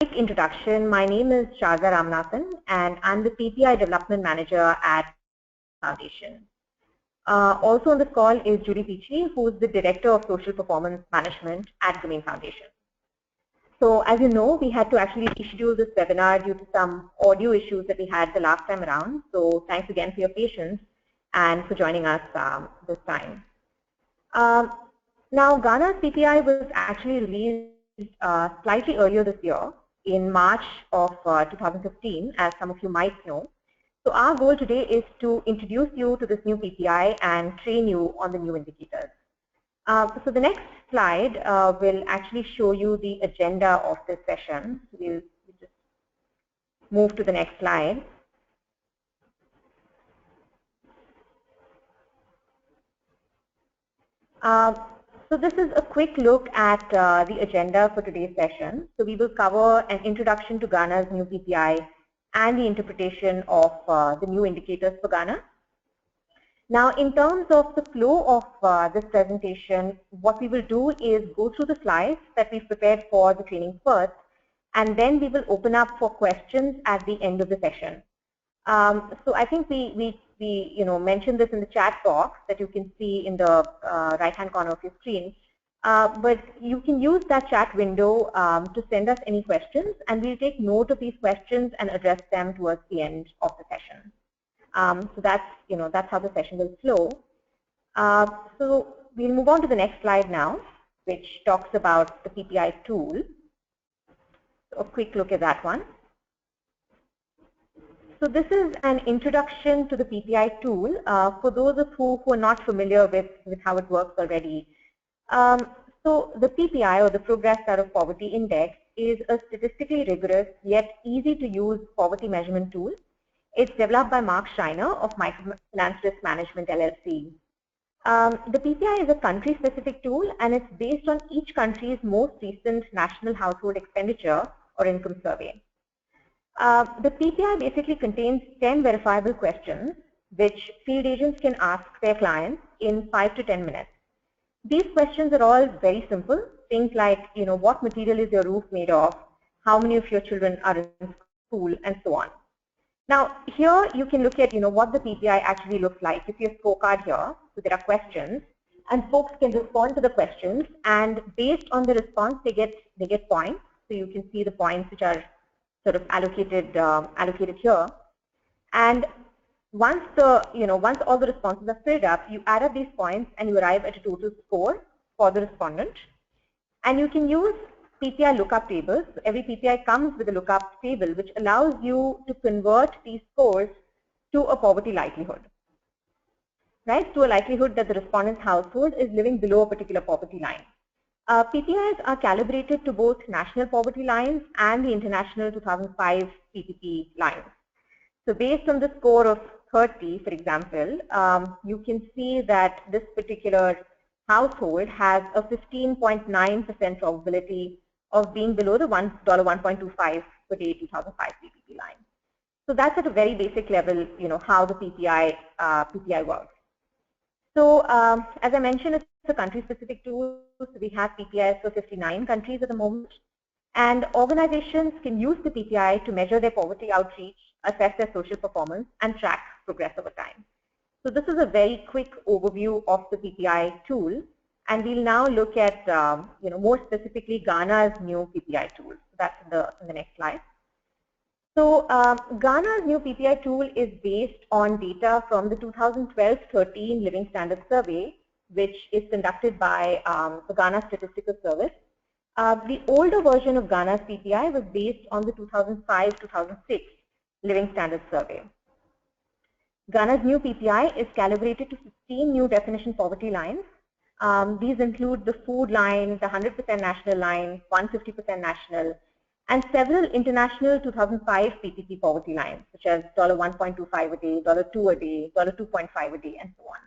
quick introduction. My name is Sharda Ramanathan, and I'm the PPI Development Manager at Foundation. Also on this call is Judy Pichi, who is the Director of Social Performance Management at Domain Foundation. So as you know, we had to actually reschedule this webinar due to some audio issues that we had the last time around. So thanks again for your patience and for joining us this time. Now, Ghana's PPI was actually released slightly earlier this year in March of 2015, as some of you might know. So our goal today is to introduce you to this new PPI and train you on the new indicators. So the next slide will actually show you the agenda of this session. We'll just move to the next slide. So this is a quick look at the agenda for today's session. So we will cover an introduction to Ghana's new PPI and the interpretation of the new indicators for Ghana. Now, in terms of the flow of this presentation, what we will do is go through the slides that we've prepared for the training first, and then we will open up for questions at the end of the session. So I think we mentioned this in the chat box that you can see in the right-hand corner of your screen. But you can use that chat window to send us any questions, and we'll take note of these questions and address them towards the end of the session. So that's how the session will flow. So we'll move on to the next slide now, which talks about the PPI tool. So a quick look at that one. So this is an introduction to the PPI tool for those of you who are not familiar with how it works already. So the PPI, or the Progress Out of Poverty Index, is a statistically rigorous yet easy to use poverty measurement tool. It's developed by Mark Schreiner of Microfinance Risk Management LLC. The PPI is a country-specific tool, and it's based on each country's most recent national household expenditure or income survey. The PPI basically contains 10 verifiable questions which field agents can ask their clients in 5 to 10 minutes. These questions are all very simple. Things like, what material is your roof made of? How many of your children are in school? And so on. Now, here you can look at, what the PPI actually looks like. You see a scorecard here. So there are questions, and folks can respond to the questions. And based on the response, they get points. So you can see the points which are sort of allocated here. And once all the responses are filled up, you add up these points and you arrive at a total score for the respondent. And you can use PPI lookup tables. So every PPI comes with a lookup table which allows you to convert these scores to a poverty likelihood, right? To a likelihood that the respondent's household is living below a particular poverty line. PPIs are calibrated to both national poverty lines and the international 2005 PPP lines. So based on the score of 30, for example, you can see that this particular household has a 15.9% probability of being below the $1.25 per day 2005 PPP line. So that's at a very basic level, how the PPI works. So as I mentioned, it's a country-specific tool. So we have PPIs for 59 countries at the moment. And organizations can use the PPI to measure their poverty outreach, assess their social performance, and track progress over time. So this is a very quick overview of the PPI tool. And we'll now look at, more specifically, Ghana's new PPI tool. So that's in the next slide. So Ghana's new PPI tool is based on data from the 2012-13 Living Standards Survey, which is conducted by the Ghana Statistical Service. The older version of Ghana's PPI was based on the 2005-2006 Living Standards Survey. Ghana's new PPI is calibrated to 15 new definition poverty lines. These include the food line, the 100% national line, 150% national, and several international 2005 PPP poverty lines, such as $1.25 a day, $2 a day, $2.5 a day, and so on.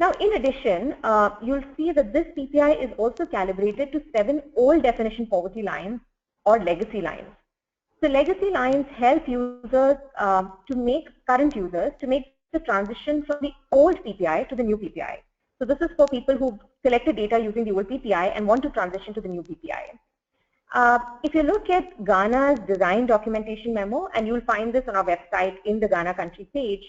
Now, in addition, you'll see that this PPI is also calibrated to 7 old definition poverty lines or legacy lines. So legacy lines help users current users to make the transition from the old PPI to the new PPI. So this is for people who collected data using the old PPI and want to transition to the new PPI. If you look at Ghana's design documentation memo, and you'll find this on our website in the Ghana country page,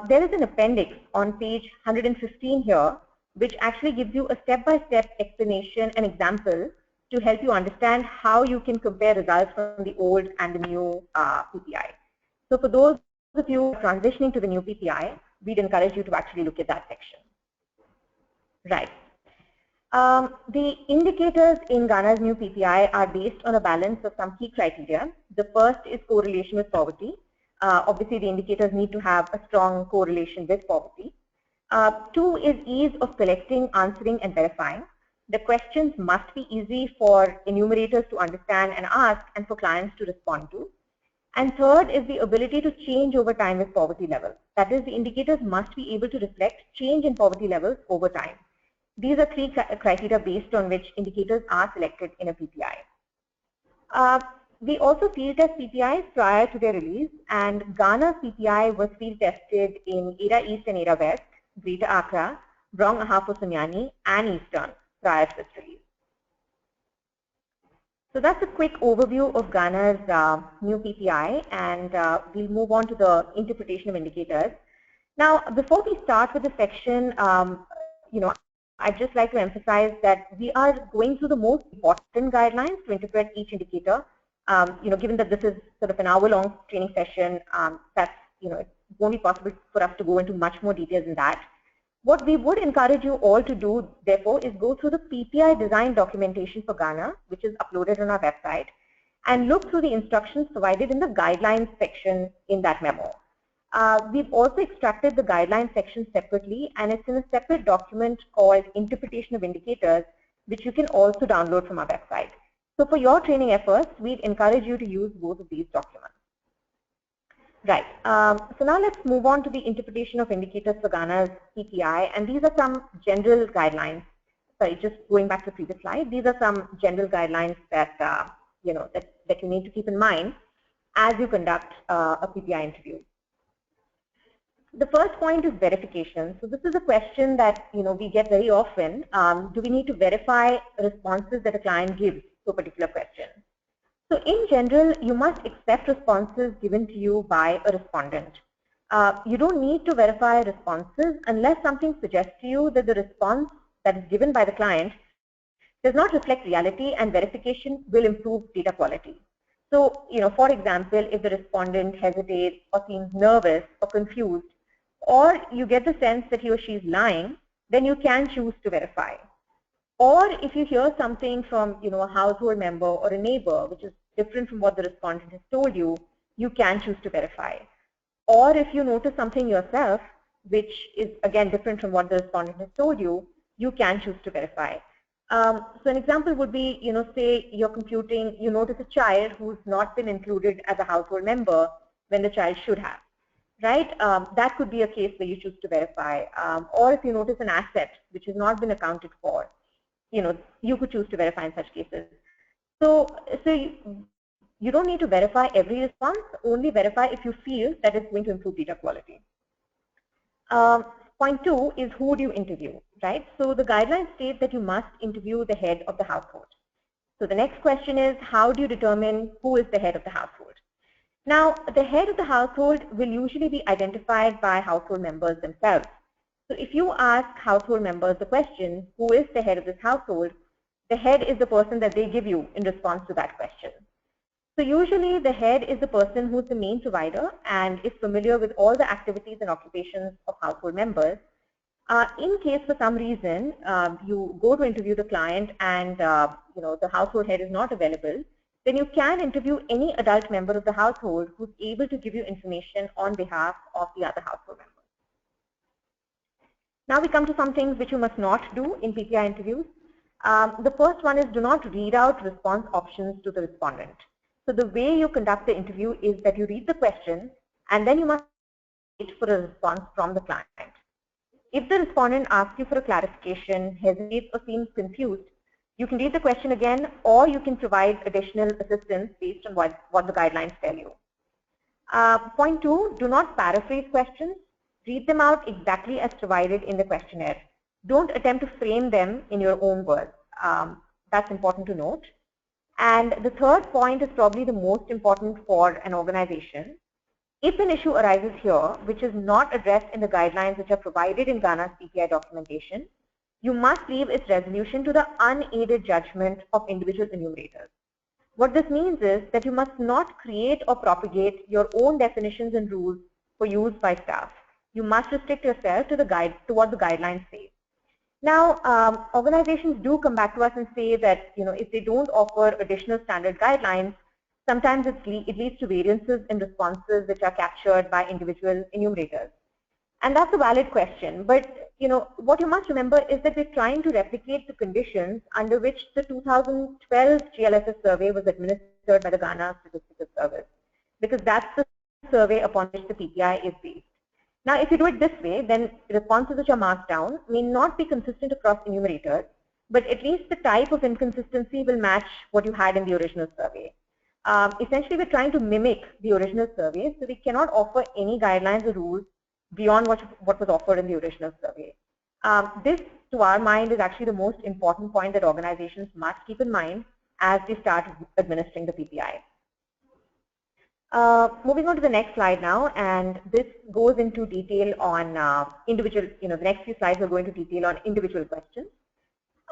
there is an appendix on page 115 here, which actually gives you a step-by-step explanation and example to help you understand how you can compare results from the old and the new PPI. So for those of you transitioning to the new PPI, we'd encourage you to actually look at that section. Right. The indicators in Ghana's new PPI are based on a balance of some key criteria. The first is correlation with poverty. Obviously, the indicators need to have a strong correlation with poverty. Two is ease of collecting, answering, and verifying. The questions must be easy for enumerators to understand and ask, and for clients to respond to. And third is the ability to change over time with poverty levels. That is, the indicators must be able to reflect change in poverty levels over time. These are three criteria based on which indicators are selected in a PPI. We also field test PPIs prior to their release, and Ghana's PPI was field tested in Ada East and Ada West, Greater Accra, Brong Ahafo Sunyani, and Eastern prior to its release. So that's a quick overview of Ghana's new PPI, and we'll move on to the interpretation of indicators. Now, before we start with the section, I'd just like to emphasize that we are going through the most important guidelines to interpret each indicator. Given that this is sort of an hour-long training session, it won't be possible for us to go into much more details than that. What we would encourage you all to do, therefore, is go through the PPI design documentation for Ghana, which is uploaded on our website, and look through the instructions provided in the guidelines section in that memo. We've also extracted the guidelines section separately, and it's in a separate document called Interpretation of Indicators, which you can also download from our website. So for your training efforts, we'd encourage you to use both of these documents. Right. So now let's move on to the interpretation of indicators for Ghana's PPI, and these are some general guidelines. Sorry, just going back to the previous slide. These are some general guidelines that that you need to keep in mind as you conduct a PPI interview. The first point is verification. So this is a question that we get very often. Do we need to verify responses that a client gives to a particular question? So in general, you must accept responses given to you by a respondent. You don't need to verify responses unless something suggests to you that the response that is given by the client does not reflect reality, and verification will improve data quality. So, for example, if the respondent hesitates or seems nervous or confused, or you get the sense that he or she is lying, then you can choose to verify. Or if you hear something from a household member or a neighbor which is different from what the respondent has told you, you can choose to verify. Or if you notice something yourself which is again different from what the respondent has told you, you can choose to verify. So an example would be, say you're computing, you notice a child who's not been included as a household member when the child should have, right? That could be a case where you choose to verify. Or if you notice an asset which has not been accounted for, you could choose to verify in such cases. So you don't need to verify every response, only verify if you feel that it's going to improve data quality. Point two is, who do you interview, right? So the guidelines state that you must interview the head of the household. So the next question is, how do you determine who is the head of the household? Now, the head of the household will usually be identified by household members themselves. So if you ask household members the question, who is the head of this household, the head is the person that they give you in response to that question. So usually the head is the person who's the main provider and is familiar with all the activities and occupations of household members. In case for some reason you go to interview the client and the household head is not available, then you can interview any adult member of the household who's able to give you information on behalf of the other household members. Now we come to some things which you must not do in PPI interviews. The first one is, do not read out response options to the respondent. So the way you conduct the interview is that you read the question and then you must wait for a response from the client. If the respondent asks you for a clarification, hesitates or seems confused, you can read the question again, or you can provide additional assistance based on what the guidelines tell you. Point two, do not paraphrase questions. Read them out exactly as provided in the questionnaire. Don't attempt to frame them in your own words. That's important to note. And the third point is probably the most important for an organization. If an issue arises here, which is not addressed in the guidelines which are provided in Ghana's PPI documentation, you must leave its resolution to the unaided judgment of individual enumerators. What this means is that you must not create or propagate your own definitions and rules for use by staff. You must restrict yourself to what the guidelines say. Now, organizations do come back to us and say that, if they don't offer additional standard guidelines, sometimes it leads to variances in responses which are captured by individual enumerators. And that's a valid question. But, what you must remember is that we're trying to replicate the conditions under which the 2012 GLSS survey was administered by the Ghana Statistical Service, because that's the survey upon which the PPI is based. Now, if you do it this way, then responses which are marked down may not be consistent across enumerators, but at least the type of inconsistency will match what you had in the original survey. Essentially, we're trying to mimic the original survey, so we cannot offer any guidelines or rules beyond what was offered in the original survey. This, to our mind, is actually the most important point that organizations must keep in mind as they start administering the PPI. Moving on to the next slide now, and this goes into detail on individual, the next few slides will go into detail on individual questions.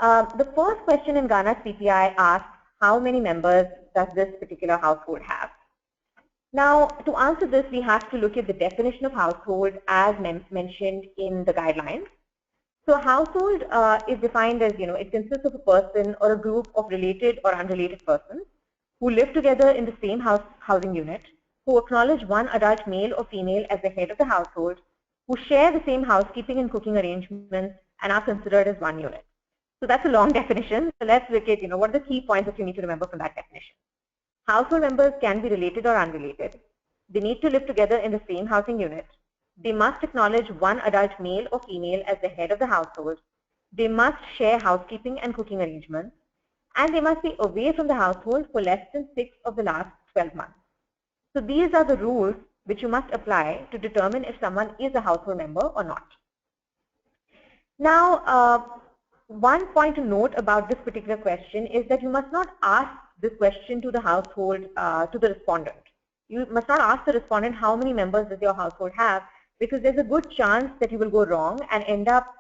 The first question in Ghana's PPI asks, how many members does this particular household have? Now, to answer this, we have to look at the definition of household as mentioned in the guidelines. So a household is defined as, it consists of a person or a group of related or unrelated persons who live together in the same housing unit, who acknowledge one adult male or female as the head of the household, who share the same housekeeping and cooking arrangements and are considered as one unit. So that's a long definition. So let's look at, what are the key points that you need to remember from that definition. Household members can be related or unrelated. They need to live together in the same housing unit. They must acknowledge one adult male or female as the head of the household. They must share housekeeping and cooking arrangements. And they must be away from the household for less than 6 of the last 12 months. So these are the rules which you must apply to determine if someone is a household member or not. Now, one point to note about this particular question is that you must not ask this question to the household, to the respondent. You must not ask the respondent how many members does your household have, because there's a good chance that you will go wrong and end up,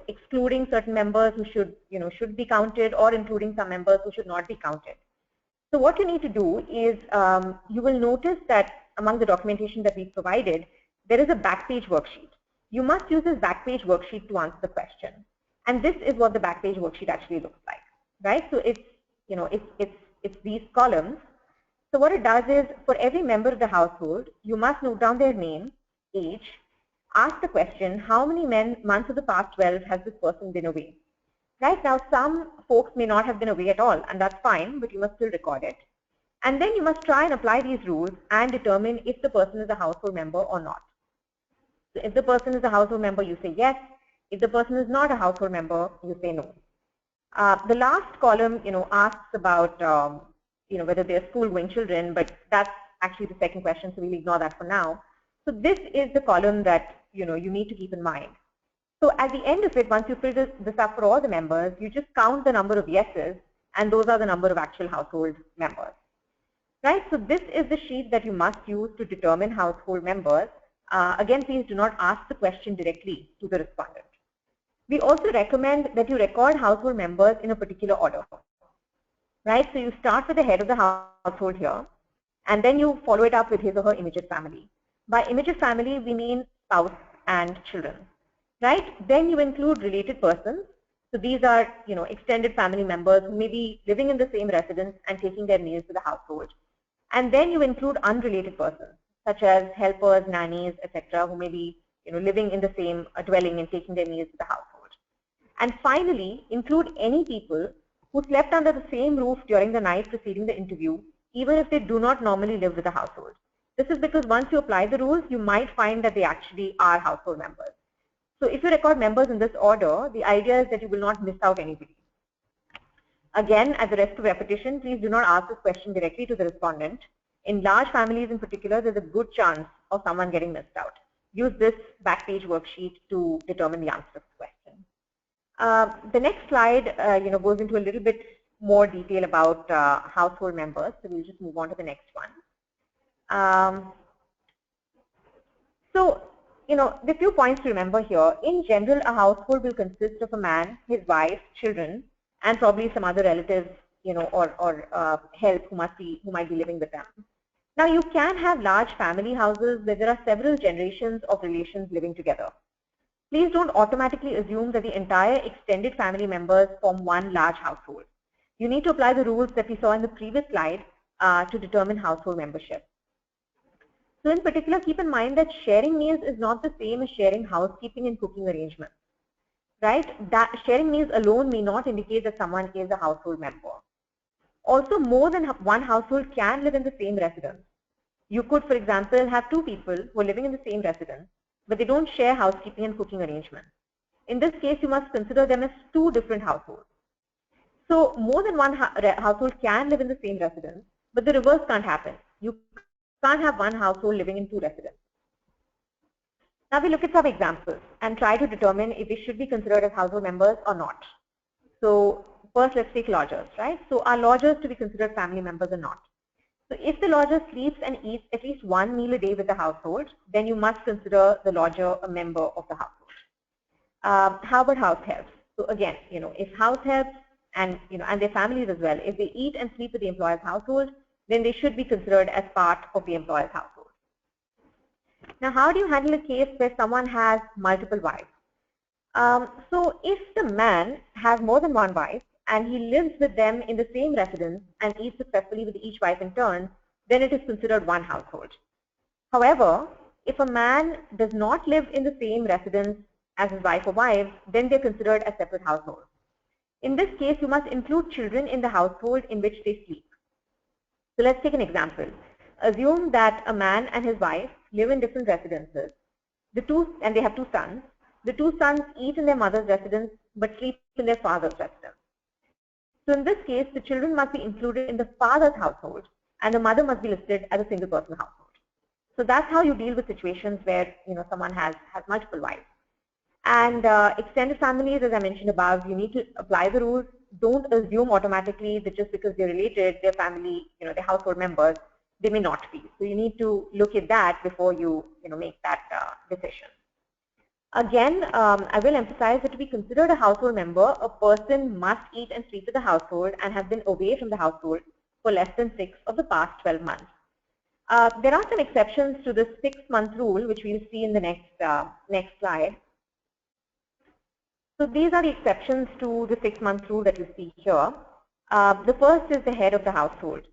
excluding certain members who should be counted, or including some members who should not be counted. So what you need to do is, you will notice that among the documentation that we provided, there is a backpage worksheet. You must use this backpage worksheet to answer the question. And this is what the backpage worksheet actually looks like, right? So it's, it's these columns. So what it does is, for every member of the household, you must note down their name, age, ask the question, how many months of the past 12 has this person been away? Right now, some folks may not have been away at all, and that's fine, but you must still record it. And then you must try and apply these rules and determine if the person is a household member or not. So if the person is a household member, you say yes. If the person is not a household member, you say no. The last column, asks about, whether they're school-going children, but that's actually the second question, so we'll ignore that for now. So this is the column that, you need to keep in mind. So at the end of it, once you fill this up for all the members, you just count the number of yeses, and those are the number of actual household members. Right? So this is the sheet that you must use to determine household members. Again, please do not ask the question directly to the respondent. We also recommend that you record household members in a particular order. Right? So you start with the head of the household here, and then you follow it up with his or her immediate family. By immediate family, we mean spouse and children. Right? Then you include related persons. So these are, extended family members who may be living in the same residence and taking their meals to the household. And then you include unrelated persons, such as helpers, nannies, etc., who may be, living in the same dwelling and taking their meals to the household. And finally, include any people who slept under the same roof during the night preceding the interview, even if they do not normally live with the household. This is because once you apply the rules, you might find that they actually are household members. So if you record members in this order, the idea is that you will not miss out anybody. Again, as a risk of repetition, please do not ask this question directly to the respondent. In large families in particular, there's a good chance of someone getting missed out. Use this backpage worksheet to determine the answer to the question. The next slide, goes into a little bit more detail about household members. So we'll just move on to the next one. So, there are few points to remember here. In general, a household will consist of a man, his wife, children, and probably some other relatives, or help who might be living with them. Now, you can have large family houses where there are several generations of relations living together. Please don't automatically assume that the entire extended family members form one large household. You need to apply the rules that we saw in the previous slide to determine household membership. So in particular, keep in mind that sharing meals is not the same as sharing housekeeping and cooking arrangements, right? That sharing meals alone may not indicate that someone is a household member. Also, more than one household can live in the same residence. You could, for example, have two people who are living in the same residence, but they don't share housekeeping and cooking arrangements. In this case, you must consider them as two different households. So more than one household can live in the same residence, but the reverse can't happen. You can't have one household living in two residences. Now we look at some examples and try to determine if they should be considered as household members or not. So first, let's take lodgers, right? So are lodgers to be considered family members or not? So if the lodger sleeps and eats at least one meal a day with the household, then you must consider the lodger a member of the household. How about house helps? So again, if house helps and their families as well, if they eat and sleep with the employer's household, then they should be considered as part of the employer's household. Now, how do you handle a case where someone has multiple wives? So if the man has more than one wife and he lives with them in the same residence and eats successfully with each wife in turn, then it is considered one household. However, if a man does not live in the same residence as his wife or wives, then they're considered as separate households. In this case, you must include children in the household in which they sleep. So let's take an example. Assume that a man and his wife live in different residences. And they have two sons. The two sons eat in their mother's residence but sleep in their father's residence. So in this case, the children must be included in the father's household and the mother must be listed as a single person household. So that's how you deal with situations where someone has multiple wives. And extended families, as I mentioned above, you need to apply the rules. Don't assume automatically that just because they're related, their family, their household members, they may not be. So you need to look at that before you, make that decision. Again, I will emphasize that to be considered a household member, a person must eat and sleep with the household and have been away from the household for less than 6 of the past 12 months. There are some exceptions to this 6-month rule, which we'll see in the next slide. So these are the exceptions to the 6-month rule that you see here. The first is the head of the household.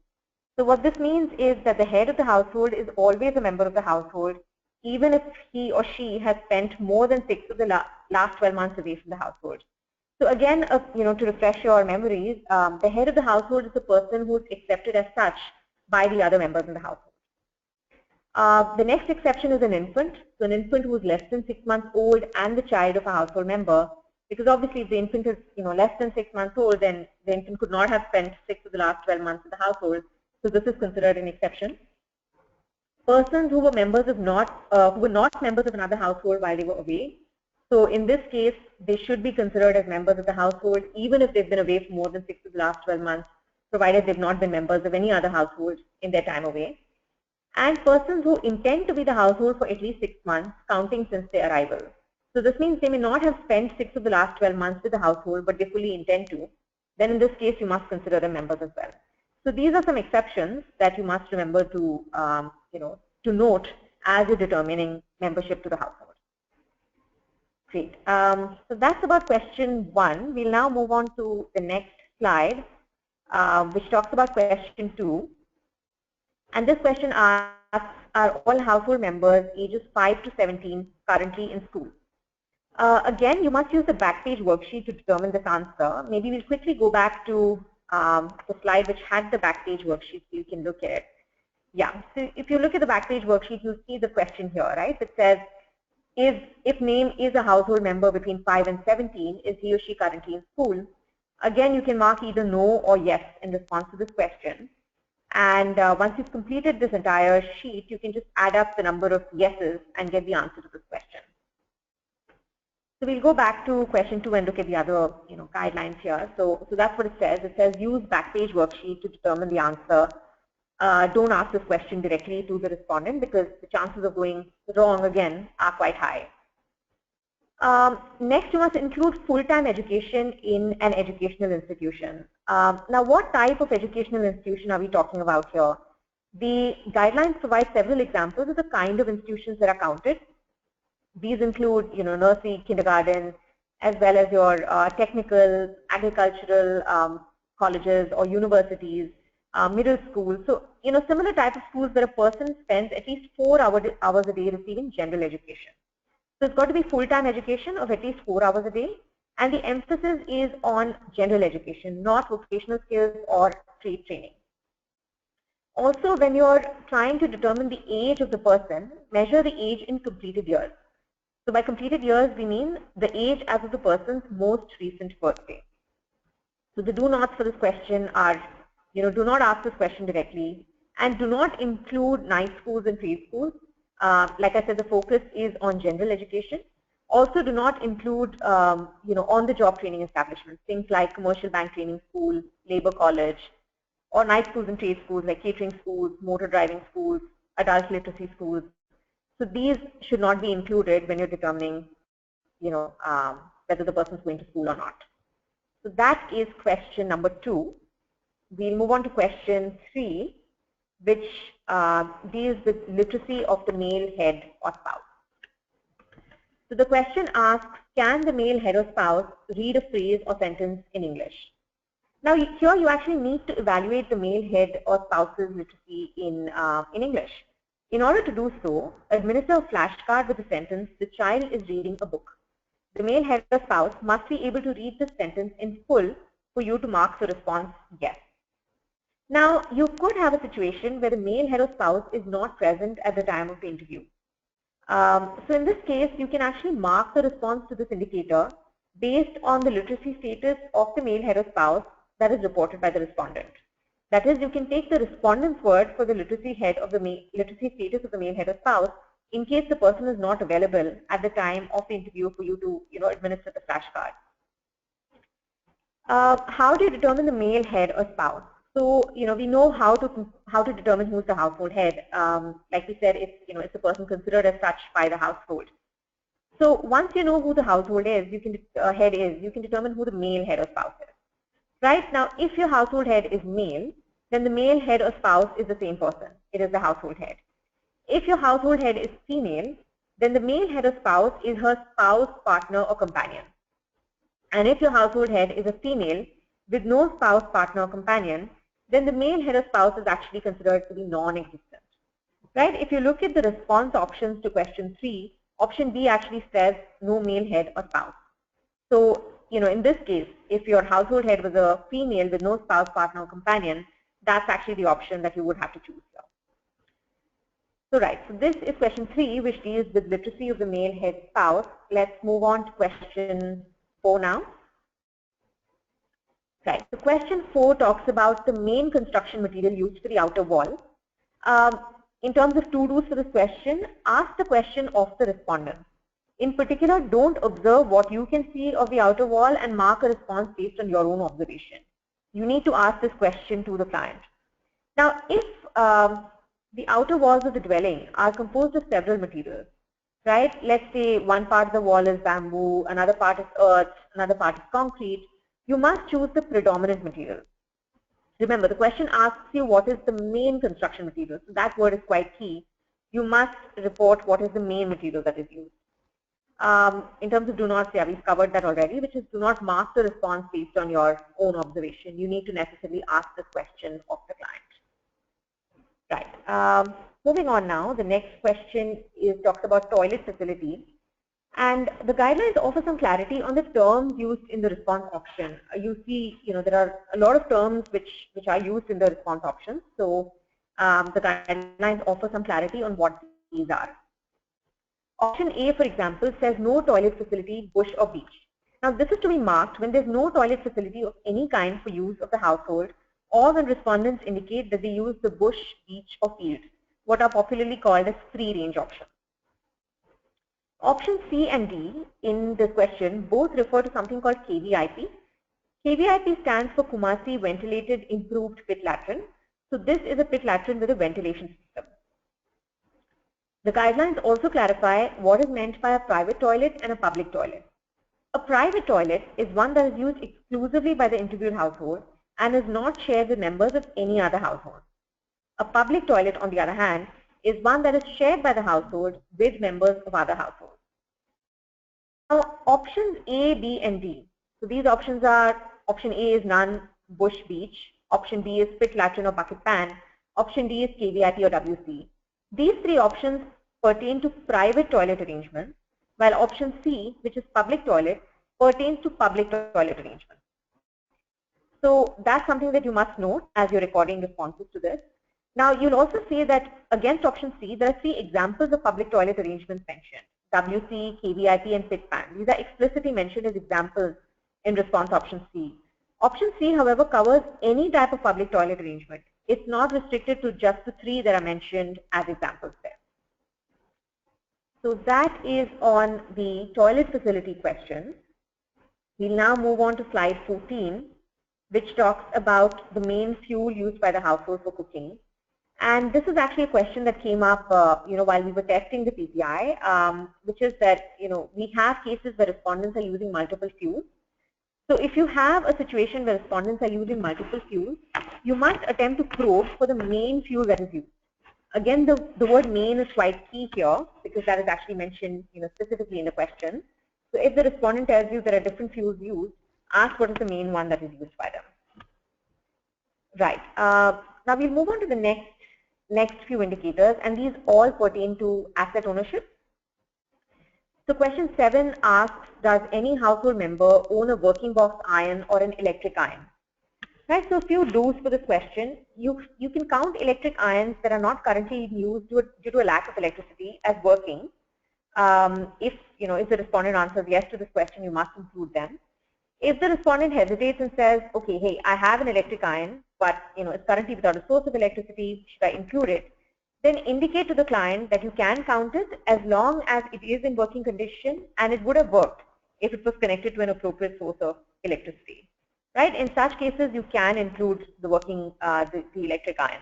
So what this means is that the head of the household is always a member of the household, even if he or she has spent more than 6 of the last 12 months away from the household. So again, to refresh your memories, the head of the household is the person who is accepted as such by the other members in the household. The next exception is an infant. So an infant who is less than 6 months old and the child of a household member, because obviously if the infant is less than 6 months old, then the infant could not have spent 6 of the last 12 months in the household. So this is considered an exception. Persons who were members of who were not members of another household while they were away. So in this case, they should be considered as members of the household, even if they've been away for more than 6 of the last 12 months, provided they've not been members of any other household in their time away. And persons who intend to be the household for at least 6 months, counting since their arrival. So this means they may not have spent 6 of the last 12 months with the household, but they fully intend to. Then in this case, you must consider them members as well. So these are some exceptions that you must remember to, to note as you're determining membership to the household. Great. So that's about question 1. We'll now move on to the next slide, which talks about question 2. And this question asks, are all household members ages 5 to 17 currently in school? Again, you must use the Backpage worksheet to determine this answer. Maybe we'll quickly go back to the slide which had the Backpage worksheet so you can look at it. Yeah, so if you look at the Backpage worksheet, you'll see the question here, right? It says, if name is a household member between 5 and 17, is he or she currently in school? Again, you can mark either no or yes in response to this question. And once you've completed this entire sheet, you can just add up the number of yeses and get the answer to this question. So we'll go back to question 2 and look at the other, guidelines here. So that's what it says. It says use backpage worksheet to determine the answer. Don't ask this question directly to the respondent because the chances of going wrong again are quite high. Next, you must include full-time education in an educational institution. Now, what type of educational institution are we talking about here? The guidelines provide several examples of the kind of institutions that are counted. These include, nursery, kindergarten, as well as your technical, agricultural colleges or universities, middle schools. So, similar type of schools where a person spends at least 4 hours a day receiving general education. So it's got to be full-time education of at least 4 hours a day, and the emphasis is on general education, not vocational skills or trade training. Also, when you're trying to determine the age of the person, measure the age in completed years. So by completed years, we mean the age as of the person's most recent birthday. So the do nots for this question are, do not ask this question directly, and do not include night schools and preschools. Like I said, the focus is on general education. Also, do not include, on-the-job training establishments, things like commercial bank training school, labor college, or night schools and trade schools like catering schools, motor driving schools, adult literacy schools. So these should not be included when you're determining, whether the person is going to school or not. So that is question number 2. We'll move on to question 3, which deals with literacy of the male head or spouse. So the question asks, can the male head or spouse read a phrase or sentence in English? Now here you actually need to evaluate the male head or spouse's literacy in English. In order to do so, administer a flashcard with the sentence, the child is reading a book. The male head or spouse must be able to read the sentence in full for you to mark the response yes. Now, you could have a situation where the male head or spouse is not present at the time of the interview. So in this case, you can actually mark the response to this indicator based on the literacy status of the male head or spouse that is reported by the respondent. That is, you can take the respondent's word for the literacy status of the male head or spouse in case the person is not available at the time of the interview for you to, administer the flashcard. How do you determine the male head or spouse? So, we know how to determine who's the household head. Like we said, it's a person considered as such by the household. So once you know who the household is, you can determine who the male head or spouse is. Right now, if your household head is male, then the male head or spouse is the same person. It is the household head. If your household head is female, then the male head or spouse is her spouse, partner, or companion. And if your household head is a female with no spouse, partner, or companion, then the male head or spouse is actually considered to be non-existent. Right? If you look at the response options to question 3, option B actually says no male head or spouse. So, in this case, if your household head was a female with no spouse, partner, or companion, that's actually the option that you would have to choose here. So right, so this is question 3, which deals with literacy of the male head spouse. Let's move on to question 4 now. Right, so question 4 talks about the main construction material used for the outer wall. In terms of to-dos for this question, ask the question of the respondent. In particular, don't observe what you can see of the outer wall and mark a response based on your own observation. You need to ask this question to the client. Now, if the outer walls of the dwelling are composed of several materials, right? Let's say one part of the wall is bamboo, another part is earth, another part is concrete. You must choose the predominant material. Remember, the question asks you what is the main construction material. So that word is quite key. You must report what is the main material that is used. In terms of do not, yeah, we've covered that already, which is do not mark the response based on your own observation. You need to necessarily ask this question of the client. Right. Moving on now, the next question talks about toilet facilities. And the guidelines offer some clarity on the terms used in the response option. You see, there are a lot of terms which are used in the response options. So the guidelines offer some clarity on what these are. Option A, for example, says no toilet facility, bush or beach. Now this is to be marked when there's no toilet facility of any kind for use of the household, or when respondents indicate that they use the bush, beach or field, what are popularly called as free range options. Option C and D in this question both refer to something called KVIP. KVIP stands for Kumasi Ventilated Improved Pit Latrine. So this is a pit latrine with a ventilation system. The guidelines also clarify what is meant by a private toilet and a public toilet. A private toilet is one that is used exclusively by the interviewed household and is not shared with members of any other household. A public toilet, on the other hand, is one that is shared by the household with members of other households. Now, options A, B, and D. So these options are, option A is none, bush, beach. Option B is pit, latrine, or bucket pan. Option D is KVIP or WC. These three options pertain to private toilet arrangements, while option C, which is public toilet, pertains to public toilet arrangements. So that's something that you must note as you're recording responses to this. Now, you'll also see that against option C, there are three examples of public toilet arrangements mentioned: WC, KVIP, and pit pan. These are explicitly mentioned as examples in response to option C. Option C, however, covers any type of public toilet arrangement. It's not restricted to just the three that are mentioned as examples there. So that is on the toilet facility question. We'll now move on to slide 14, which talks about the main fuel used by the household for cooking. And this is actually a question that came up, while we were testing the PPI, which is that, we have cases where respondents are using multiple fuels. So if you have a situation where respondents are using multiple fuels, you must attempt to probe for the main fuel that is used. Again, the word main is quite key here because that is actually mentioned, specifically in the question. So if the respondent tells you there are different fuels used, ask what is the main one that is used by them. Right. Now we'll move on to the next few indicators, and these all pertain to asset ownership. So question 7 asks, does any household member own a working box iron or an electric iron? Right, so a few do's for this question. You can count electric irons that are not currently used due to a lack of electricity as working. If the respondent answers yes to this question, you must include them. If the respondent hesitates and says, okay, hey, I have an electric iron, but it's currently without a source of electricity, should I include it? Then indicate to the client that you can count it as long as it is in working condition and it would have worked if it was connected to an appropriate source of electricity. Right? In such cases, you can include the the electric iron.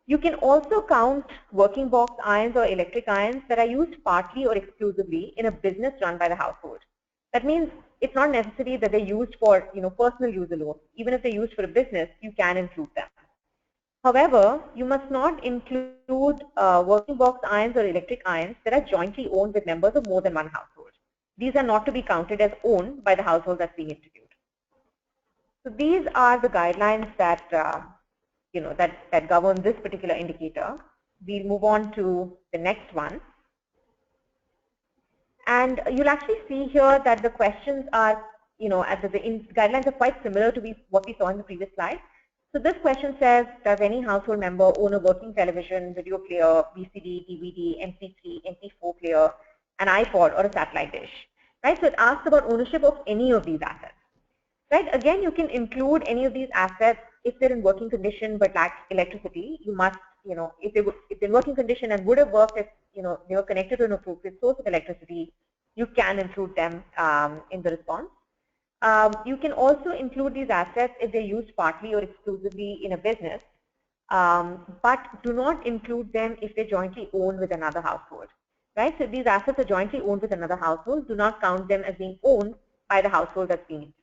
You can also count working box irons or electric irons that are used partly or exclusively in a business run by the household. That means it's not necessary that they're used for personal use alone. Even if they're used for a business, you can include them. However, you must not include working box irons or electric irons that are jointly owned with members of more than one household. These are not to be counted as owned by the household that's being interviewed. So these are the guidelines that that govern this particular indicator. We'll move on to the next one. And you'll actually see here that the questions are, the guidelines are quite similar to what we saw in the previous slide. So this question says, does any household member own a working television, video player, VCD, DVD, MP3, MP4 player, an iPod, or a satellite dish? Right? So it asks about ownership of any of these assets. Right? Again, you can include any of these assets if they're in working condition but lack electricity. You must, if they're in working condition and would have worked if they were connected to an appropriate source of electricity, you can include them in the response. You can also include these assets if they're used partly or exclusively in a business, but do not include them if they're jointly owned with another household. Right? So if these assets are jointly owned with another household, do not count them as being owned by the household that's being interviewed.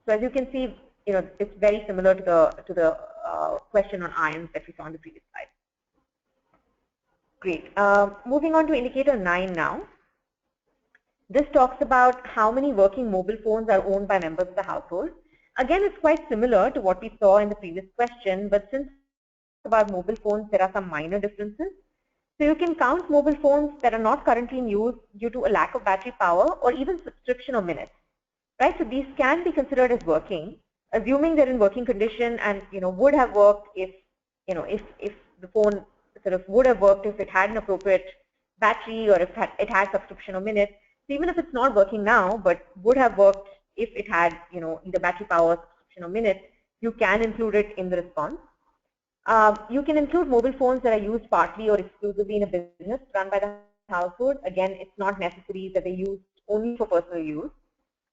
So as you can see, it's very similar to the question on irons that we saw on the previous slide. Great. Moving on to indicator 9 now. This talks about how many working mobile phones are owned by members of the household. Again, it's quite similar to what we saw in the previous question, but since about mobile phones, there are some minor differences. So you can count mobile phones that are not currently in use due to a lack of battery power or even subscription of minutes. Right, so these can be considered as working, assuming they're in working condition and would have worked if if the phone sort of would have worked if it had an appropriate battery or if it had subscription of minutes. So even if it's not working now, but would have worked if it had either battery power, subscription, or minutes, you can include it in the response. You can include mobile phones that are used partly or exclusively in a business run by the household. Again, it's not necessary that they use only for personal use,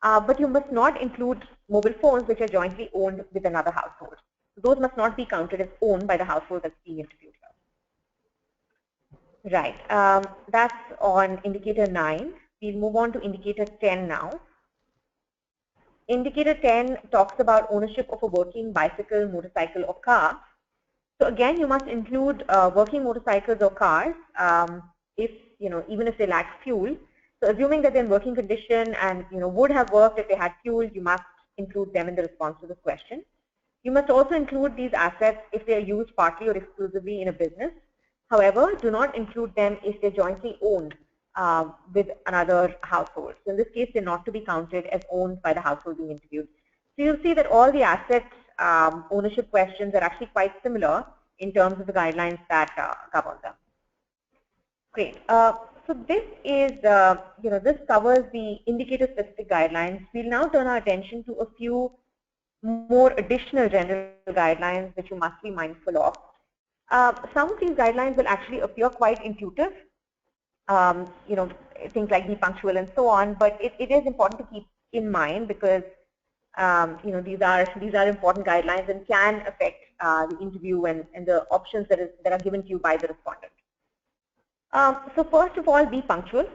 but you must not include mobile phones which are jointly owned with another household. Those must not be counted as owned by the household that's being interviewed here. Right, that's on indicator 9. We'll move on to indicator 10 now. Indicator 10 talks about ownership of a working bicycle, motorcycle, or car. So again, you must include working motorcycles or cars, if even if they lack fuel. So assuming that they're in working condition and would have worked if they had fuel, you must include them in the response to this question. You must also include these assets if they are used partly or exclusively in a business. However, do not include them if they're jointly owned with another household. So in this case, they're not to be counted as owned by the household being interviewed. So you'll see that all the assets ownership questions are actually quite similar in terms of the guidelines that govern them. Great. So this is, this covers the indicator-specific guidelines. We'll now turn our attention to a few more additional general guidelines that you must be mindful of. Some of these guidelines will actually appear quite intuitive, things like be punctual and so on, but it is important to keep in mind because these are important guidelines and can affect the interview and the options that are given to you by the respondent. So first of all, be punctual,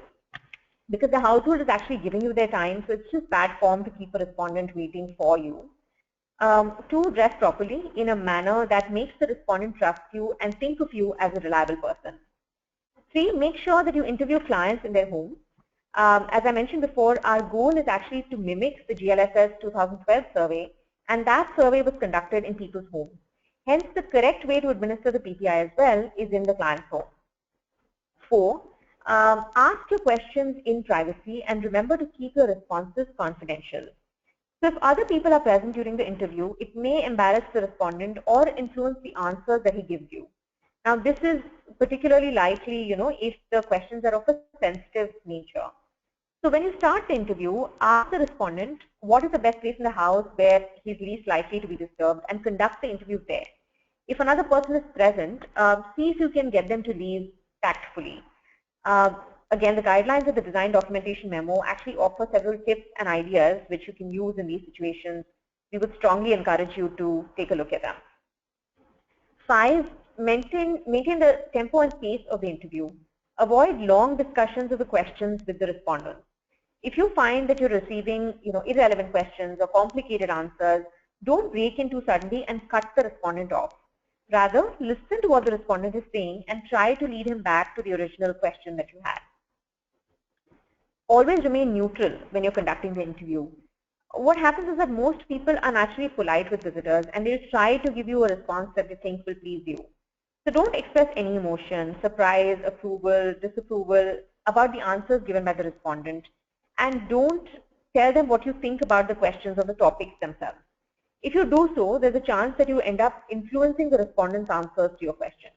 because the household is actually giving you their time, so it's just bad form to keep a respondent waiting for you. 2, dress properly in a manner that makes the respondent trust you and think of you as a reliable person. 3, make sure that you interview clients in their homes. As I mentioned before, our goal is actually to mimic the GLSS 2012 survey, and that survey was conducted in people's homes. Hence, the correct way to administer the PPI as well is in the client's home. 4, ask your questions in privacy and remember to keep your responses confidential. So if other people are present during the interview, it may embarrass the respondent or influence the answers that he gives you. Now, this is particularly likely, if the questions are of a sensitive nature. So when you start the interview, ask the respondent what is the best place in the house where he's least likely to be disturbed and conduct the interview there. If another person is present, see if you can get them to leave tactfully. Again, the guidelines of the design documentation memo actually offer several tips and ideas which you can use in these situations. We would strongly encourage you to take a look at them. 5, maintain the tempo and pace of the interview. Avoid long discussions of the questions with the respondents. If you find that you're receiving irrelevant questions or complicated answers, don't break in too suddenly and cut the respondent off. Rather, listen to what the respondent is saying and try to lead him back to the original question that you had. Always remain neutral when you're conducting the interview. What happens is that most people are naturally polite with visitors and they'll try to give you a response that they think will please you. So don't express any emotion, surprise, approval, disapproval about the answers given by the respondent, and don't tell them what you think about the questions or the topics themselves. If you do so, there's a chance that you end up influencing the respondent's answers to your question.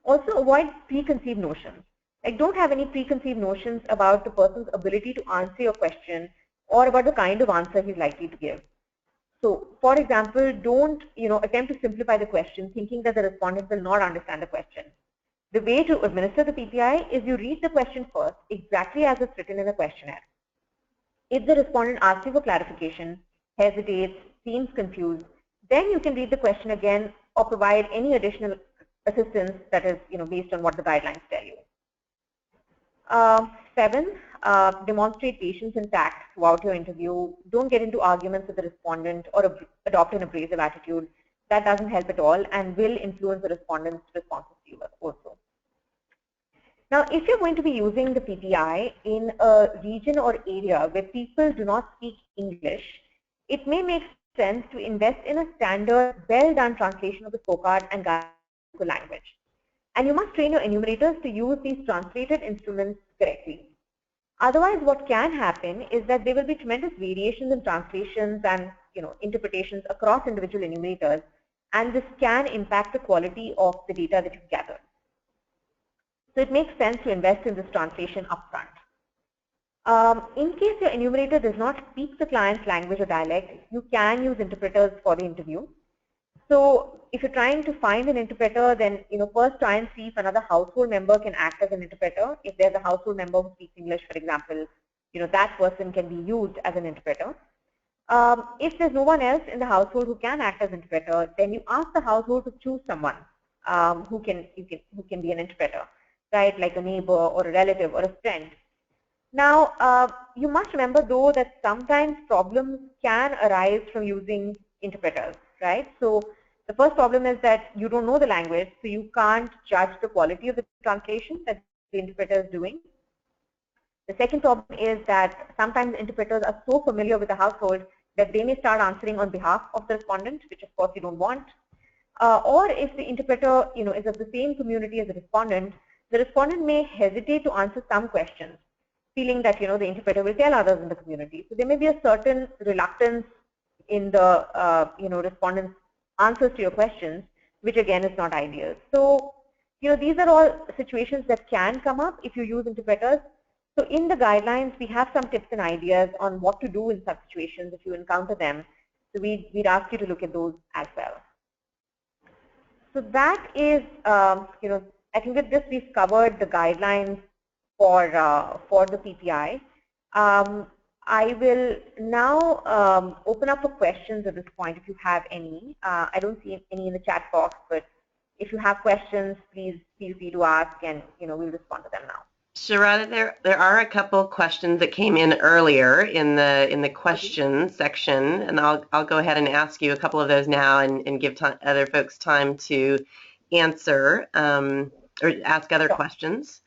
Also, avoid preconceived notions. Like, don't have any preconceived notions about the person's ability to answer your question or about the kind of answer he's likely to give. So, for example, don't attempt to simplify the question thinking that the respondent will not understand the question. The way to administer the PPI is you read the question first exactly as it's written in the questionnaire. If the respondent asks you for clarification, hesitates, seems confused, then you can read the question again or provide any additional assistance that is based on what the guidelines tell you. 7, demonstrate patience and tact throughout your interview. Don't get into arguments with the respondent or adopt an abrasive attitude. That doesn't help at all and will influence the respondent's responses to you also. Now, if you're going to be using the PPI in a region or area where people do not speak English, it may make sense to invest in a standard, well-done translation of the scorecard and guide to language. And you must train your enumerators to use these translated instruments correctly. Otherwise, what can happen is that there will be tremendous variations in translations and interpretations across individual enumerators, and this can impact the quality of the data that you've gathered. So it makes sense to invest in this translation upfront. In case your enumerator does not speak the client's language or dialect, you can use interpreters for the interview. So if you're trying to find an interpreter, then first try and see if another household member can act as an interpreter. If there's a household member who speaks English, for example, that person can be used as an interpreter. If there's no one else in the household who can act as interpreter, then you ask the household to choose someone who can be an interpreter, right? Like a neighbor or a relative or a friend. Now, you must remember though that sometimes problems can arise from using interpreters, right? So the first problem is that you don't know the language, so you can't judge the quality of the translation that the interpreter is doing. The second problem is that sometimes interpreters are so familiar with the household that they may start answering on behalf of the respondent, which of course you don't want. Or if the interpreter is of the same community as the respondent may hesitate to answer some questions, feeling that the interpreter will tell others in the community. So there may be a certain reluctance in the respondent's answers to your questions, which again is not ideal. So these are all situations that can come up if you use interpreters. So in the guidelines, we have some tips and ideas on what to do in such situations if you encounter them. So we'd ask you to look at those as well. So that is, I think with this we've covered the guidelines for the PPI. I will now open up for questions at this point if you have any. I don't see any in the chat box, but if you have questions, please feel free to ask, and we'll respond to them now. Sharada, there are a couple questions that came in earlier in the question section, and I'll go ahead and ask you a couple of those now and give other folks time to answer or ask other questions.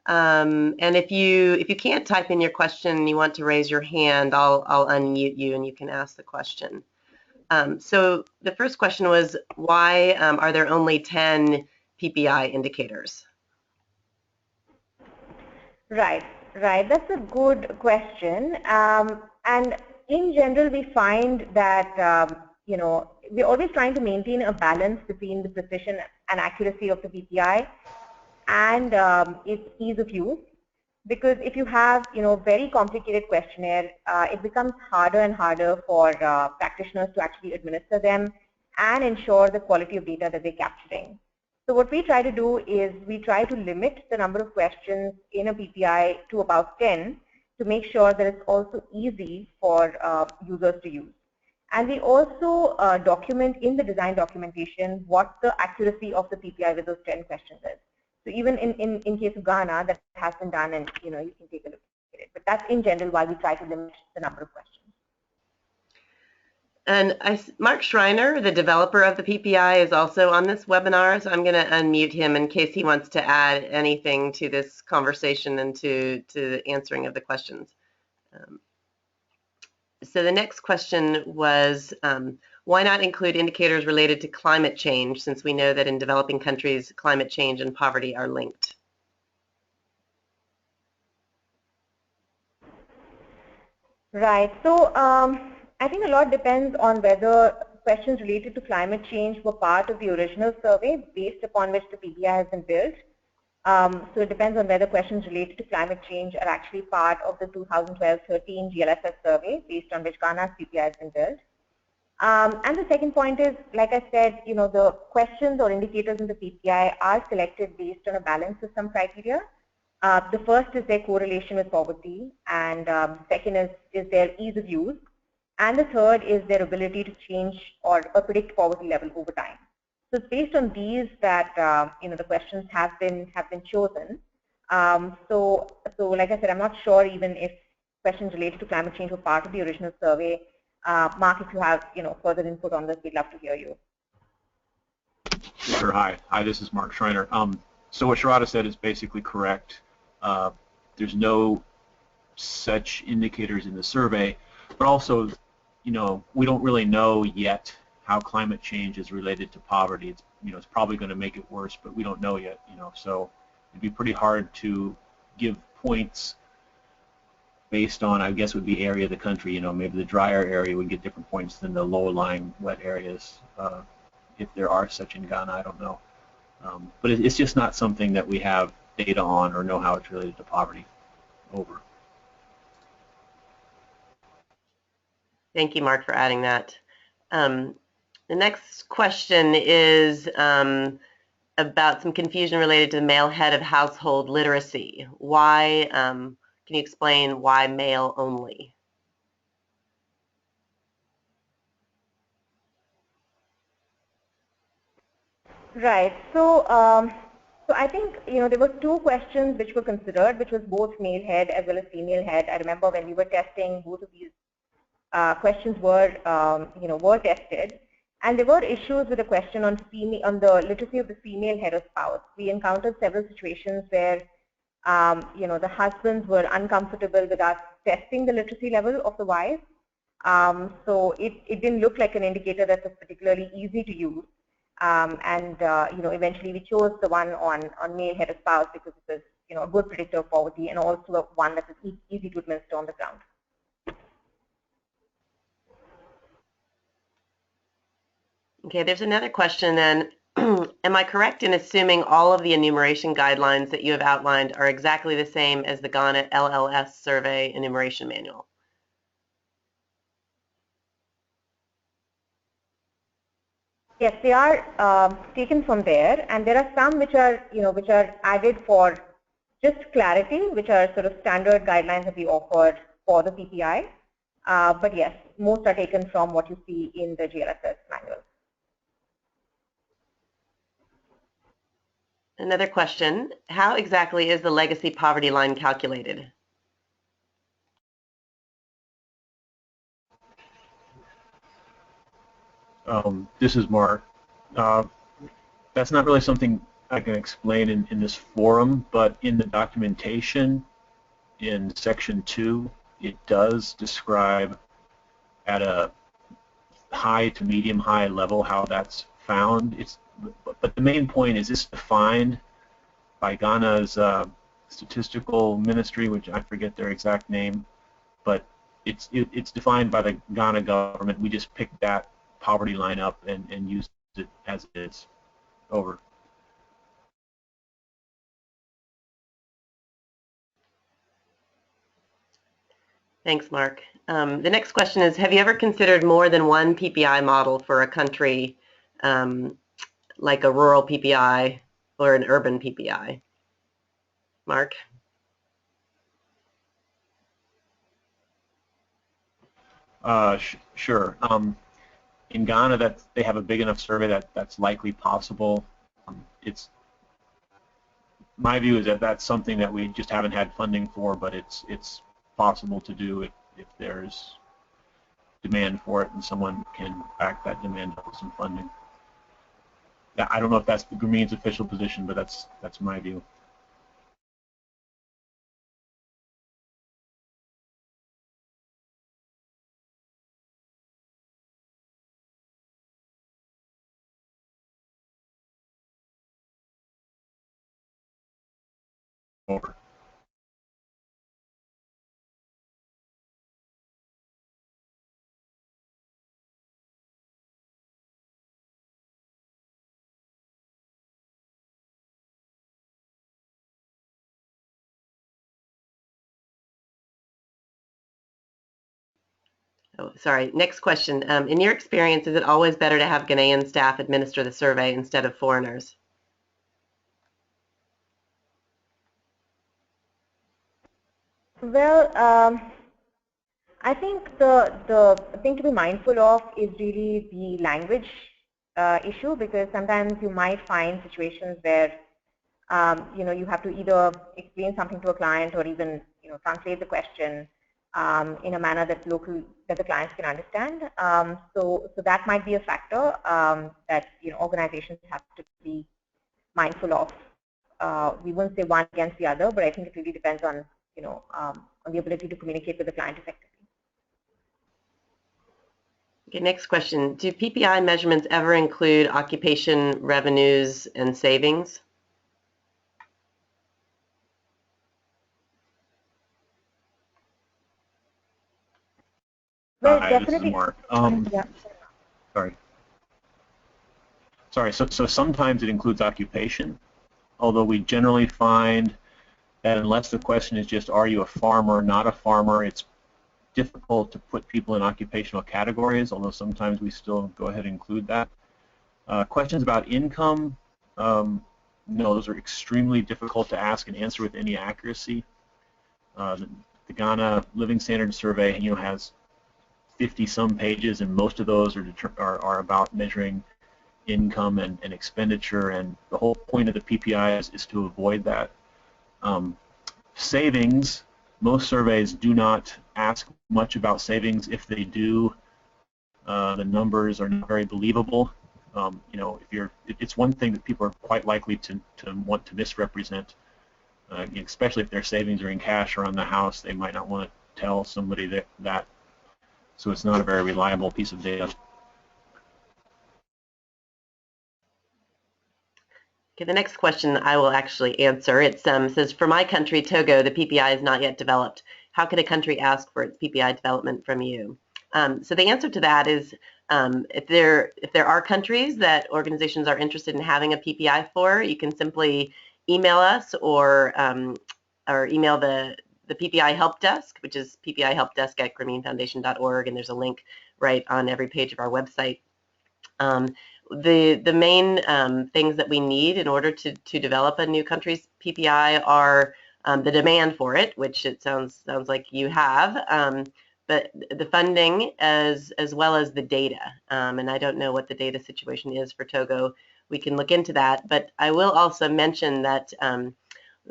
And if you can't type in your question and you want to raise your hand, I'll unmute you and you can ask the question. So the first question was, why are there only 10 PPI indicators? Right. That's a good question. And in general, we find that we're always trying to maintain a balance between the precision and accuracy of the PPI and its ease of use. Because if you have very complicated questionnaire, it becomes harder and harder for practitioners to actually administer them and ensure the quality of data that they're capturing. So what we try to do is we try to limit the number of questions in a PPI to about 10 to make sure that it's also easy for users to use. And we also document in the design documentation what the accuracy of the PPI with those 10 questions is. So even in case of Ghana, that has been done, and you can take a look at it. But that's in general why we try to limit the number of questions. And Mark Schreiner, the developer of the PPI, is also on this webinar, so I'm going to unmute him in case he wants to add anything to this conversation and to the answering of the questions. So the next question was, why not include indicators related to climate change, since we know that in developing countries, climate change and poverty are linked? Right. So I think a lot depends on whether questions related to climate change were part of the original survey based upon which the PPI has been built. So it depends on whether questions related to climate change are actually part of the 2012-13 GLSS survey based on which Ghana's PPI has been built. And the second point is, like I said, the questions or indicators in the PPI are selected based on a balance of some criteria. The first is their correlation with poverty, and second is their ease of use, and the third is their ability to change or predict poverty level over time. So it's based on these that the questions have been chosen. So like I said, I'm not sure even if questions related to climate change were part of the original survey. Mark, if you have further input on this, we'd love to hear you. Sure. Hi, this is Mark Schreiner. So what Sharada said is basically correct. There's no such indicators in the survey, but also, we don't really know yet how climate change is related to poverty. It's, it's probably going to make it worse, but we don't know yet. So it'd be pretty hard to give points based on, I guess, would be area of the country. Maybe the drier area would get different points than the low-lying wet areas. If there are such in Ghana, I don't know. But it's just not something that we have data on or know how it's related to poverty. Over. Thank you, Mark, for adding that. The next question is about some confusion related to the male head of household literacy. Why, can you explain why male only? Right. So I think, there were two questions which were considered, which was both male head as well as female head. I remember when we were testing, both of these questions were tested, and there were issues with the question on the literacy of the female head or spouse. We encountered several situations where, the husbands were uncomfortable with us testing the literacy level of the wife. So it didn't look like an indicator that was particularly easy to use. Eventually we chose the one on male head or spouse because it was, a good predictor of poverty and also one that is easy to administer on the ground. Okay, there's another question then. Am I correct in assuming all of the enumeration guidelines that you have outlined are exactly the same as the Ghana LLS survey enumeration manual? Yes, they are taken from there, and there are some which are, which are added for just clarity, which are sort of standard guidelines that we offer for the PPI. But yes, most are taken from what you see in the GLSS manual. Another question, how exactly is the legacy poverty line calculated? This is Mark. That's not really something I can explain in this forum, but in the documentation in section 2, it does describe at a high to medium high level how that's found. But the main point is this defined by Ghana's statistical ministry, which I forget their exact name, but it's defined by the Ghana government. We just picked that poverty line up and used it as it is. Over. Thanks, Mark. The next question is, have you ever considered more than one PPI model for a country, like a rural PPI or an urban PPI? Mark? Sure. In Ghana, they have a big enough survey that's likely possible. My view is that that's something that we just haven't had funding for, but it's possible to do if there's demand for it and someone can back that demand up with some funding. I don't know if that's the Grameen's official position, but that's my view. Over. Oh, sorry. Next question. In your experience, is it always better to have Ghanaian staff administer the survey instead of foreigners? Well, I think the thing to be mindful of is really the language issue, because sometimes you might find situations where you have to either explain something to a client or even translate the question in a manner that the clients can understand. So that might be a factor that organizations have to be mindful of. We won't say one against the other, but I think it really depends on on the ability to communicate with the client effectively. Okay, next question. Do PPI measurements ever include occupation revenues and savings? Well, Hi, definitely. this is Mark. Yeah. Sorry. So sometimes it includes occupation, although we generally find that unless the question is just, are you a farmer or not a farmer, it's difficult to put people in occupational categories, although sometimes we still go ahead and include that. Questions about income, no, those are extremely difficult to ask and answer with any accuracy. The Ghana Living Standards Survey, has 50-some pages, and most of those are about measuring income and expenditure, and the whole point of the PPI is to avoid that. Savings, most surveys do not ask much about savings. If they do, the numbers are not very believable. It's one thing that people are quite likely to want to misrepresent, especially if their savings are in cash or on the house. They might not want to tell somebody that. So it's not a very reliable piece of data. Okay, the next question I will actually answer. It says, for my country, Togo, the PPI is not yet developed. How could a country ask for its PPI development from you? So the answer to that is if there are countries that organizations are interested in having a PPI for, you can simply email us or email the PPI help desk, which is ppIhelpdesk@grameenfoundation.org, and there's a link right on every page of our website. The main things that we need in order to develop a new country's PPI are the demand for it, which it sounds like you have, but the funding as well as the data. And I don't know what the data situation is for Togo. We can look into that, but I will also mention that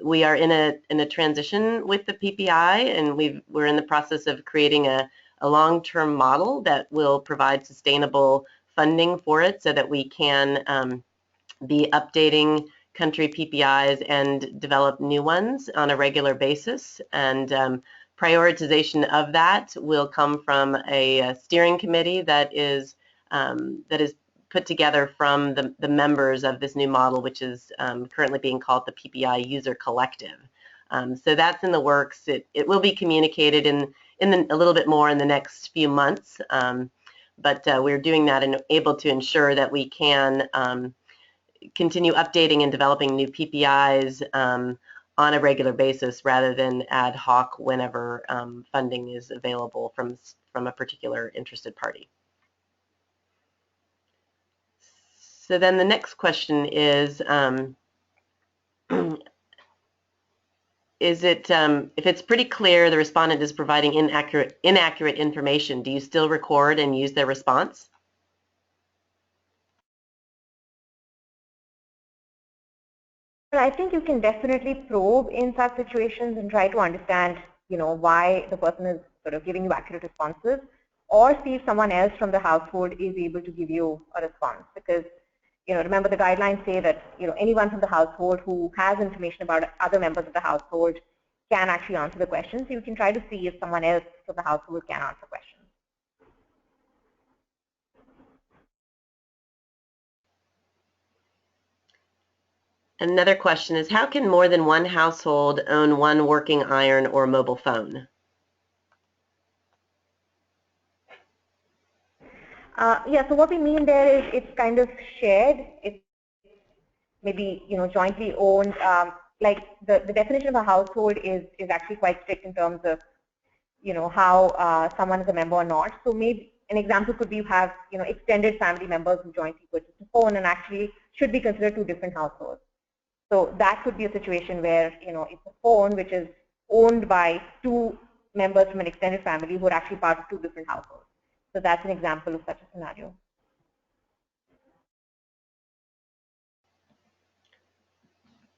we are in a transition with the PPI, and we're in the process of creating a long-term model that will provide sustainable funding for it, so that we can be updating country PPIs and develop new ones on a regular basis. And prioritization of that will come from a steering committee that is put together from the members of this new model, which is currently being called the PPI User Collective. So that's in the works. It will be communicated in a little bit more in the next few months. But we're doing that and able to ensure that we can continue updating and developing new PPIs on a regular basis, rather than ad hoc whenever funding is available from a particular interested party. So then the next question is if it's pretty clear the respondent is providing inaccurate information, do you still record and use their response? I think you can definitely probe in such situations and try to understand, why the person is sort of giving you accurate responses, or see if someone else from the household is able to give you a response. Because, remember the guidelines say that, anyone from the household who has information about other members of the household can actually answer the questions. So you can try to see if someone else from the household can answer questions. Another question is, how can more than one household own one working iron or mobile phone? Yeah, so what we mean there is it's kind of shared. It's maybe jointly owned. Like the definition of a household is actually quite strict in terms of how someone is a member or not. So maybe an example could be you have extended family members who jointly purchase a phone and actually should be considered two different households. So that could be a situation where it's a phone which is owned by two members from an extended family who are actually part of two different households. So that's an example of such a scenario.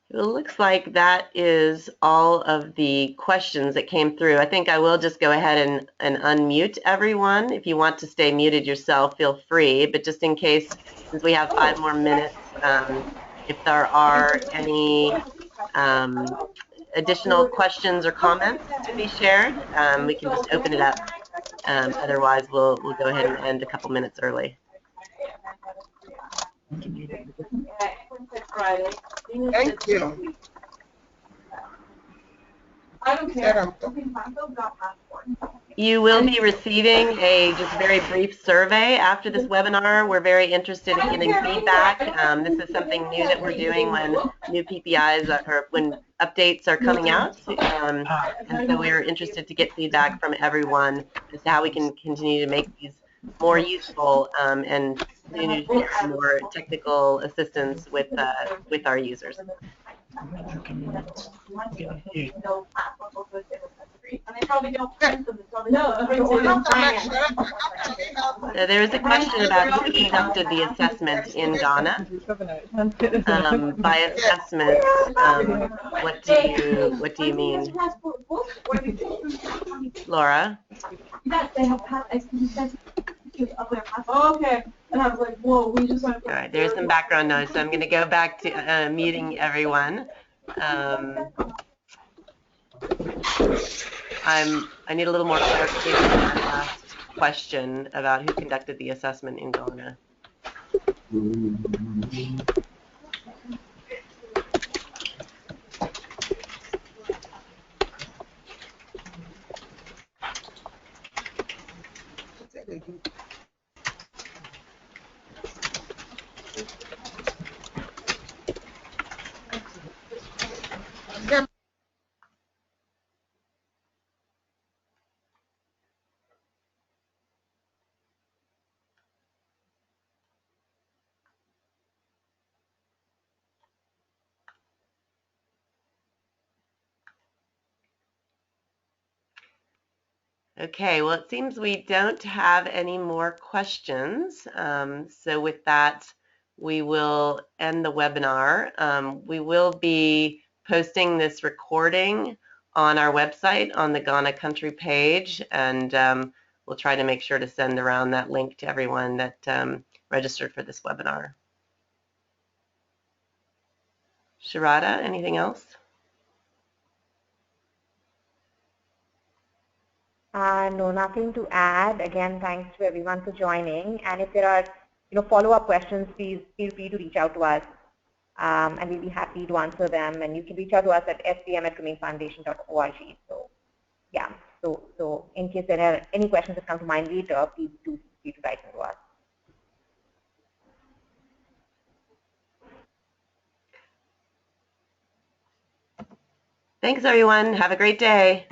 It looks like that is all of the questions that came through. I think I will just go ahead and unmute everyone. If you want to stay muted yourself, feel free. But just in case, since we have 5 more minutes, if there are any additional questions or comments to be shared, we can just open it up. Otherwise, we'll go ahead and end a couple minutes early. Thank you. I don't care. You will be receiving a just very brief survey after this webinar. We're very interested in getting feedback. This is something new that we're doing when new PPIs or when updates are coming out. And so we're interested to get feedback from everyone as to how we can continue to make these more useful and continue to get more technical assistance with our users. There is a question about who conducted the assessment in Ghana. By assessment, what do you mean, Laura? Okay. And I was like, whoa, we just went. All right, there's some background noise, so I'm going to go back to muting everyone. I need a little more clarification on that last question about who conducted the assessment in Ghana. Okay, well, it seems we don't have any more questions. So with that, we will end the webinar. We will be posting this recording on our website on the Ghana country page, and we'll try to make sure to send around that link to everyone that registered for this webinar. Sharada, anything else? No, nothing to add. Again, thanks to everyone for joining. And if there are, follow-up questions, please feel free to reach out to us, and we'll be happy to answer them. And you can reach out to us at fcm@remainfoundation.org. So, yeah. So in case there are any questions that come to mind later, please do feel free to write them to us. Thanks, everyone. Have a great day.